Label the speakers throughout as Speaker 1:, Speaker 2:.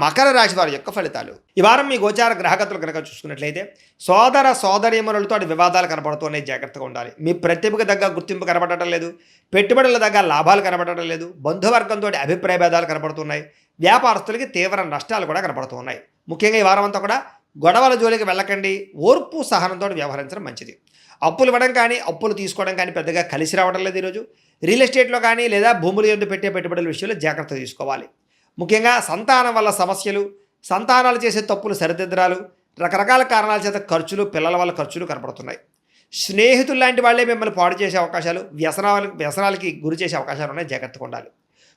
Speaker 1: మకర రాశి వారి యొక్క ఫలితాలు. ఈ వారం మీ గోచార గ్రహగతులు కనుక చూసుకున్నట్లయితే సోదర సోదరీమణులతో వివాదాలు కనబడుతున్నాయి, జాగ్రత్తగా ఉండాలి. మీ ప్రతిభకు తగ్గ గుర్తింపు కనబడటం లేదు, పెట్టుబడుల తగ్గ లాభాలు కనబడటం లేదు, బంధువర్గంతో అభిప్రాయ భేదాలు కనబడుతున్నాయి, వ్యాపారస్తులకి తీవ్ర నష్టాలు కూడా కనబడుతున్నాయి. ముఖ్యంగా ఈ వారం అంతా కూడా గొడవల జోలికి వెళ్ళకండి, ఓర్పు సహనంతో వ్యవహరించడం మంచిది. అప్పులు ఇవ్వడం కానీ అప్పులు తీసుకోవడం కానీ పెద్దగా కలిసి రావడం లేదు. ఈరోజు రియల్ ఎస్టేట్లో కానీ లేదా భూములు యందు పెట్టే పెట్టుబడుల విషయంలో జాగ్రత్త తీసుకోవాలి. ముఖ్యంగా సంతానం వల్ల సమస్యలు, సంతానాలు చేసే తప్పులు సరిదిద్దరాలు, రకరకాల కారణాల చేత ఖర్చులు, పిల్లల వల్ల ఖర్చులు కనపడుతున్నాయి. స్నేహితులు లాంటి వాళ్ళే మిమ్మల్ని పాడు చేసే అవకాశాలు, వ్యసనాలకి గురి చేసే అవకాశాలు ఉన్నాయి, జాగ్రత్తగా ఉండాలి.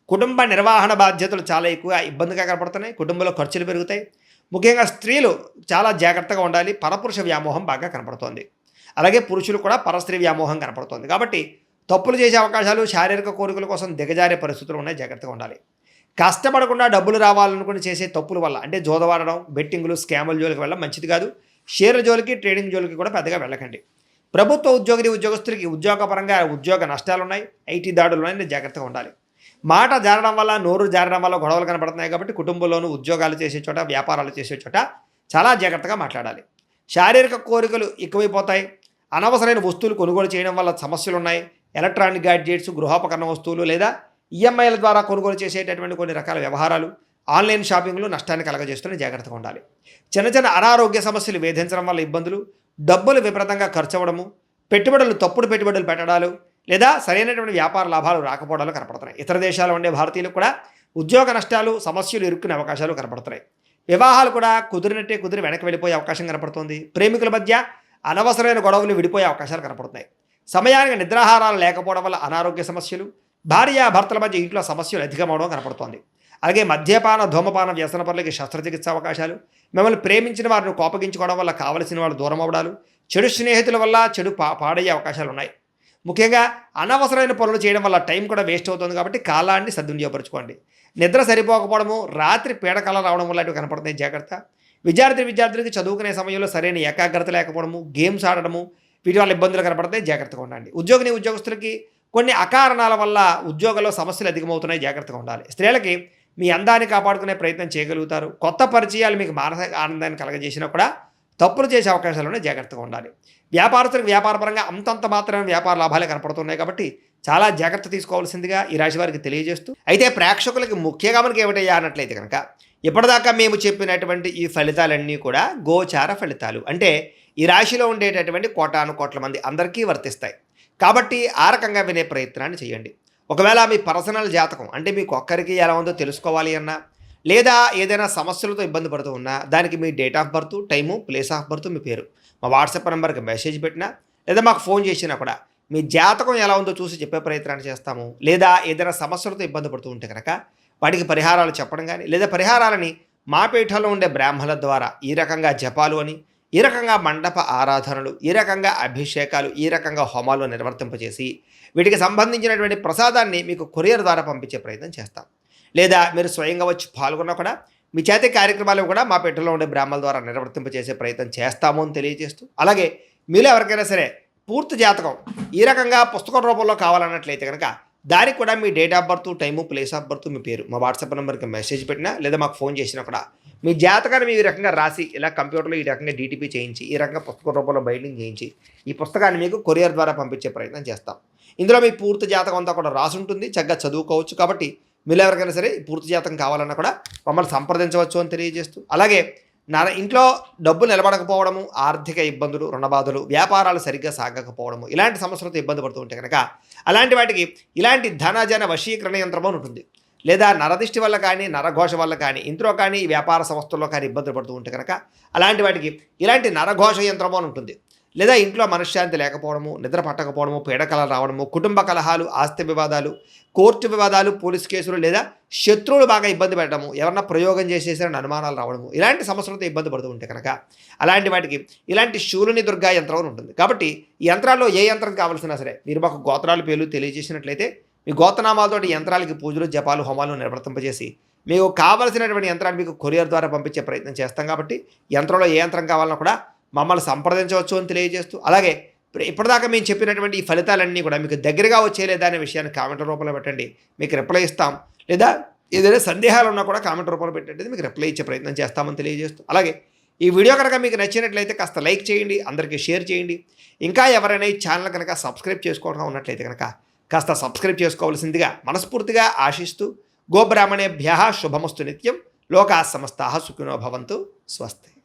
Speaker 1: కుటుంబ నిర్వహణ బాధ్యతలు చాలా ఎక్కువ ఇబ్బందిగా కనపడుతున్నాయి, కుటుంబంలో ఖర్చులు పెరుగుతాయి. ముఖ్యంగా స్త్రీలు చాలా జాగ్రత్తగా ఉండాలి, పరపురుష వ్యామోహం బాగా కనపడుతోంది. అలాగే పురుషులు కూడా పరస్త్రీ వ్యామోహం కనపడుతోంది. కాబట్టి తప్పులు చేసే అవకాశాలు, శారీరక కోరికల కోసం దిగజారే పరిస్థితులు ఉన్నాయి, జాగ్రత్తగా ఉండాలి. కష్టపడకుండా డబ్బులు రావాలనుకుని చేసే తప్పుల వల్ల అంటే జోదవాడడం, బెట్టింగులు, స్కాముల జోలికి వెళ్ళడం మంచిది కాదు. షేర్ల జోలికి, ట్రేడింగ్ జోలికి కూడా పెద్దగా వెళ్ళకండి. ప్రభుత్వ ఉద్యోగస్తులకి ఉద్యోగపరంగా ఉద్యోగ నష్టాలు ఉన్నాయి, ఐటీ దాడులు ఉన్నాయి, జాగ్రత్తగా ఉండాలి. మాట జారడం వల్ల, నోరు జారడం వల్ల గొడవలు కనపడుతున్నాయి. కాబట్టి కుటుంబంలోనూ ఉద్యోగాలు చేసే చోట, వ్యాపారాలు చేసే చోట చాలా జాగ్రత్తగా మాట్లాడాలి. శారీరక కోరికలు ఎక్కువైపోతాయి. అనవసరమైన వస్తువులు కొనుగోలు చేయడం వల్ల సమస్యలు ఉన్నాయి. ఎలక్ట్రానిక్ గ్యాడ్జెట్స్, గృహోపకరణ వస్తువులు లేదా ఈఎంఐల ద్వారా కొనుగోలు చేసేటటువంటి కొన్ని రకాల వ్యవహారాలు, ఆన్లైన్ షాపింగ్లు నష్టాన్ని కలగజేస్తున్న జాగ్రత్తగా ఉండాలి. చిన్న చిన్న అనారోగ్య సమస్యలు వేధించడం వల్ల ఇబ్బందులు, డబ్బులు విపరీతంగా ఖర్చు అవ్వడము, తప్పుడు పెట్టుబడులు పెట్టడాలు లేదా సరైనటువంటి వ్యాపార లాభాలు రాకపోవడాలు కనపడుతున్నాయి. ఇతర దేశాల్లో ఉండే భారతీయులకు కూడా ఉద్యోగ నష్టాలు, సమస్యలు ఇరుక్కునే అవకాశాలు కనపడుతున్నాయి. వివాహాలు కూడా కుదిరి వెనక్కి వెళ్ళిపోయే అవకాశం కనపడుతుంది. ప్రేమికుల మధ్య అనవసరమైన గొడవలు విడిపోయే అవకాశాలు కనపడుతున్నాయి. సమయానికి నిద్రాహారాలు లేకపోవడం వల్ల అనారోగ్య సమస్యలు, భార్యాభర్తల మధ్య ఇంట్లో సమస్యలు అధికమవడం కనపడుతోంది. అలాగే మద్యపాన, ధూమపాన వ్యసన పనులకి శస్త్రచికిత్స అవకాశాలు, మిమ్మల్ని ప్రేమించిన వారిని కోపగించుకోవడం వల్ల కావలసిన వాళ్ళు దూరం అవడాలు, చెడు స్నేహితుల వల్ల చెడు పాడయ్యే అవకాశాలు ఉన్నాయి. ముఖ్యంగా అనవసరమైన పనులు చేయడం వల్ల టైం కూడా వేస్ట్ అవుతుంది. కాబట్టి కాలాన్ని సద్వినియోగపరచుకోండి. నిద్ర సరిపోకపోవడము, రాత్రి పీడకల రావడం వల్ల కనపడుతున్నాయి, జాగ్రత్త. విద్యార్థులకి చదువుకునే సమయంలో సరైన ఏకాగ్రత లేకపోవడము, గేమ్స్ ఆడడము, వీటి వల్ల ఇబ్బందులు కనపడతాయి, జాగ్రత్తగా ఉండండి. ఉద్యోగస్తులకి కొన్ని అకారణాల వల్ల ఉద్యోగంలో సమస్యలు అధికమవుతున్నాయి, జాగ్రత్తగా ఉండాలి. స్త్రీలకి మీ అందాన్ని కాపాడుకునే ప్రయత్నం చేయగలుగుతారు. కొత్త పరిచయాలు మీకు మానసిక ఆనందాన్ని కలగజేసినా కూడా తప్పులు చేసే అవకాశాలను జాగ్రత్తగా ఉండాలి. వ్యాపారస్తులకు వ్యాపారపరంగా అంతంత మాత్రమే వ్యాపార లాభాలే కనపడుతున్నాయి. కాబట్టి చాలా జాగ్రత్త తీసుకోవాల్సిందిగా ఈ రాశి వారికి తెలియజేస్తూ, అయితే ప్రేక్షకులకి ముఖ్యంగా మనకి ఏమిటయ్యా అన్నట్లయితే కనుక ఇప్పటిదాకా మేము చెప్పినటువంటి ఈ ఫలితాలన్నీ కూడా గోచార ఫలితాలు, అంటే ఈ రాశిలో ఉండేటటువంటి కోటాను మంది అందరికీ వర్తిస్తాయి. కాబట్టి ఆ రకంగా వినే ప్రయత్నాన్ని చేయండి. ఒకవేళ మీ పర్సనల్ జాతకం అంటే మీకు ఒక్కరికి ఎలా ఉందో తెలుసుకోవాలి అన్నా, లేదా ఏదైనా సమస్యలతో ఇబ్బంది పడుతూ ఉన్నా, దానికి మీ date of birth, time, place of birth, మీ పేరు మా వాట్సాప్ నెంబర్కి మెసేజ్ పెట్టినా లేదా మాకు ఫోన్ చేసినా కూడా మీ జాతకం ఎలా ఉందో చూసి చెప్పే ప్రయత్నాన్ని చేస్తాము. లేదా ఏదైనా సమస్యలతో ఇబ్బంది పడుతూ ఉంటే కనుక వాటికి పరిహారాలు చెప్పడం కానీ, లేదా పరిహారాలని మా పీఠంలో ఉండే బ్రాహ్మణుల ద్వారా ఈ రకంగా జపాలు అని, ఈ రకంగా మండప ఆరాధనలు, ఈ రకంగా అభిషేకాలు, ఈ రకంగా హోమాలు నిర్వర్తింపజేసి వీటికి సంబంధించినటువంటి ప్రసాదాన్ని మీకు కొరియర్ ద్వారా పంపించే ప్రయత్నం చేస్తాం. లేదా మీరు స్వయంగా వచ్చి పాల్గొన్నా కూడా మీ చేతి కార్యక్రమాలు కూడా మా పీఠంలో ఉండే బ్రాహ్మణుల ద్వారా నిర్వర్తింపజేసే ప్రయత్నం చేస్తాము అని తెలియజేస్తూ, అలాగే మీలో ఎవరికైనా సరే పూర్తి జాతకం ఈ రకంగా పుస్తకం రూపంలో కావాలన్నట్లయితే కనుక దానికి కూడా మీ date of birth, time, place of birth, మీ పేరు మా వాట్సాప్ నెంబర్కి మెసేజ్ పెట్టినా లేదా మాకు ఫోన్ చేసినా కూడా మీ జాతకాన్ని ఈ రకంగా రాసి ఇలా కంప్యూటర్లో ఈ రకంగా డీటీపీ చేయించి ఈ రకంగా పుస్తక రూపంలో బైండింగ్ చేయించి ఈ పుస్తకాన్ని మీకు కొరియర్ ద్వారా పంపించే ప్రయత్నం చేస్తాం. ఇందులో మీ పూర్తి జాతకం అంతా కూడా రాసి ఉంటుంది, చక్కగా చదువుకోవచ్చు. కాబట్టి మీరు ఎవరికైనా సరే పూర్తి జాతకం కావాలన్నా కూడా మమ్మల్ని సంప్రదించవచ్చు అని తెలియజేస్తూ, అలాగే ఇంట్లో డబ్బు నిలబడకపోవడము, ఆర్థిక ఇబ్బందులు, రుణబాధలు, వ్యాపారాలు సరిగ్గా సాగకపోవడము, ఇలాంటి సమస్యలతో ఇబ్బంది పడుతూ ఉంటే కనుక అలాంటి వాటికి ఇలాంటి ధనజన వశీకరణ యంత్రం అని ఉంటుంది. లేదా నరదిష్టి వల్ల కానీ, నరఘోష వల్ల కానీ, ఇంట్లో కానీ, వ్యాపార సంస్థల్లో కానీ ఇబ్బందులు పడుతూ ఉంటే కనుక అలాంటి వాటికి ఇలాంటి నరఘోష యంత్రం అని ఉంటుంది. లేదా ఇంట్లో మనశ్శాంతి లేకపోవడము, నిద్ర పట్టకపోవడము, పీడకలలు రావడము, కుటుంబ కలహాలు, ఆస్తి వివాదాలు, కోర్టు వివాదాలు, పోలీస్ కేసులు, లేదా శత్రువులు బాగా ఇబ్బంది పెట్టడము, ఎవరన్నా ప్రయోగం చేసేసారని అనుమానాలు రావడము, ఇలాంటి సమస్యలతో ఇబ్బంది పడుతూ ఉంటే కనుక అలాంటి వాటికి ఇలాంటి శూలుని దుర్గా యంత్రం అని ఉంటుంది. కాబట్టి ఈ యంత్రాల్లో ఏ యంత్రం కావాల్సినా సరే మీరు మాకు గోత్రాల పేర్లు తెలియజేసినట్లయితే మీ గోత్రనామాలతోటి యంత్రాలకి పూజలు, జపాలు, హోమాలు నిర్వర్తింపజేసి మీకు కావలసినటువంటి యంత్రాన్ని మీకు కొరియర్ ద్వారా పంపించే ప్రయత్నం చేస్తాం. కాబట్టి యంత్రంలో ఏ యంత్రం కావాలన్నా కూడా మమ్మల్ని సంప్రదించవచ్చు అని తెలియజేస్తూ, అలాగే ఇప్పటిదాకా మేము చెప్పినటువంటి ఈ ఫలితాలన్నీ కూడా మీకు దగ్గరగా వచ్చేలేదా అనే విషయాన్ని కామెంట్ రూపంలో పెట్టండి, మీకు రిప్లై ఇస్తాం. లేదా ఏదైనా సందేహాలు ఉన్నా కూడా కామెంట్ రూపంలో పెట్టినట్టు మీకు రిప్లై ఇచ్చే ప్రయత్నం చేస్తామని తెలియజేస్తూ, అలాగే ఈ వీడియో కనుక మీకు నచ్చినట్లయితే కాస్త లైక్ చేయండి, అందరికీ షేర్ చేయండి. ఇంకా ఎవరైనా ఈ ఛానల్ కనుక సబ్స్క్రైబ్ చేసుకోవడం ఉన్నట్లయితే కనుక కాస్త సబ్స్క్రైబ్ చేసుకోవాల్సిందిగా మనస్ఫూర్తిగా ఆశిస్తూ, గోబ్రాహ్మణేభ్యः శుభమస్తు నిత్యం, లోకాः సమస్తాः సుఖినో భవంతు, స్వస్తి.